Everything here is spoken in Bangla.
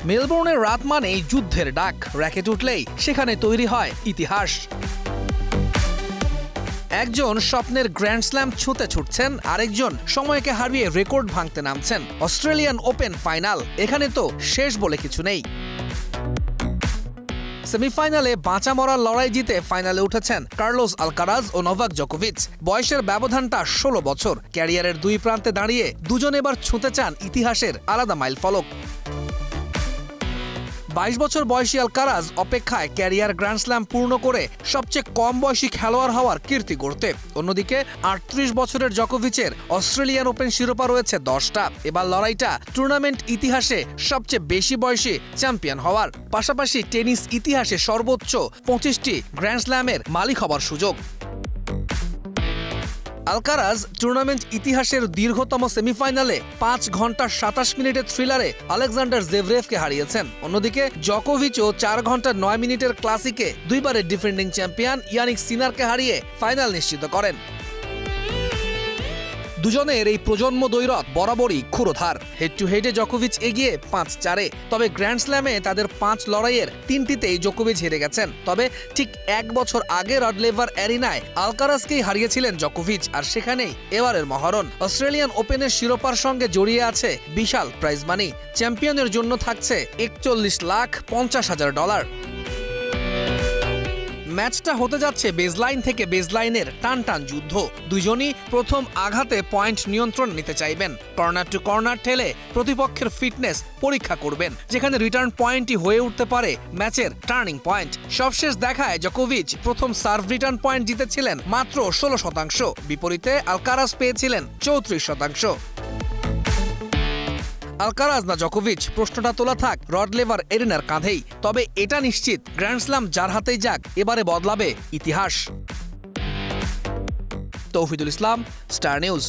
মেলবোর্নের রাত মানেই যুদ্ধের ডাক, র্যাকেট উঠলেই সেখানে তৈরি হয় ইতিহাস। একজন স্বপ্নের গ্র্যান্ড স্ল্যাম ছুঁতে ছুটছেন, আরেকজন সময়কে হারিয়ে রেকর্ড ভাঙতে নামছেন। অস্ট্রেলিয়ান ওপেন ফাইনাল, এখানে তো শেষ বলে কিছু নেই। সেমিফাইনালে বাঁচা মরার লড়াই জিতে ফাইনালে উঠেছেন কার্লোস আলকারাজ ও নোভাক জোকোভিচ। বয়সের ব্যবধানটা 16 বছর। ক্যারিয়ারের দুই প্রান্তে দাঁড়িয়ে দুজন এবার ছুঁতে চান ইতিহাসের আলাদা মাইলফলক। 22 বছর বয়সী আলকারাজ অপেক্ষায় ক্যারিয়ার গ্র্যান্ড স্ল্যাম পূর্ণ করে সবচেয়ে কম বয়সী খেলোয়াড় হওয়ার কীর্তি গড়তে। অন্যদিকে 38 বছরের জোকোভিচের অস্ট্রেলিয়ান ওপেন শিরোপা রয়েছে 10টা। এবার লড়াইটা টুর্নামেন্ট ইতিহাসে সবচেয়ে বেশি বয়সী চ্যাম্পিয়ন হওয়ার, পাশাপাশি টেনিস ইতিহাসে সর্বোচ্চ 25টি গ্র্যান্ড স্ল্যামের মালিক হবার সুযোগ। আলকারাজ টুর্নামেন্ট ইতিহাসের দীর্ঘতম সেমিফাইনালে 5 ঘন্টা 27 মিনিটের থ্রিলারে আলেকজান্ডার জেভরেভকে হারিয়েছেন। অন্যদিকে জোকোভিচও 4 ঘন্টা 9 মিনিটের ক্লাসিকে দুইবারের ডিফেন্ডিং চ্যাম্পিয়ন ইয়ানিক সিনারকে হারিয়ে ফাইনাল নিশ্চিত করেন। দুজনের এই প্রজন্ম দ্বৈরথ বরাবরই ক্ষুরধার। হেড টু হেডে জোকোভিচ এগিয়ে 5-4। তবে গ্র্যান্ড স্ল্যামে তাদের 5 লড়াইয়ের 3টিতেই জোকোভিচ হেরে গেছেন। তবে ঠিক 1 বছর আগে রড লেভার অ্যারিনায় আলকারাজকেই হারিয়েছিলেন জোকোভিচ, আর সেখানেই এবারের মহরণ। অস্ট্রেলিয়ান ওপেনের শিরোপার সঙ্গে জড়িয়ে আছে বিশাল প্রাইজ মানি। চ্যাম্পিয়নের জন্য থাকছে $41,50,000। ম্যাচটা হতে যাচ্ছে বেজলাইন থেকে বেজলাইনের টান টান যুদ্ধ। দুজনই প্রথম আঘাতে পয়েন্ট নিয়ন্ত্রণ নিতে চাইবেন। কর্নার টু কর্নার ঠেলে প্রতিপক্ষের ফিটনেস পরীক্ষা করবেন, যেখানে রিটার্ন পয়েন্টই হয়ে উঠতে পারে ম্যাচের টার্নিং পয়েন্ট। সবশেষ দেখায় জোকোভিচ প্রথম সার্ভ রিটার্ন পয়েন্ট জিতেছিলেন মাত্র 16%, বিপরীতে আলকারাজ পেয়েছিলেন 34%। আলকারাজ না জোকোভিচ, প্রশ্নটা তোলা থাক রড লেভার এরিনার কাঁধেই। তবে এটা নিশ্চিত, গ্র্যান্ড স্ল্যাম যার হাতেই যাক, এবারে বদলাবে ইতিহাস। তৌহিদুল ইসলাম, স্টার নিউজ।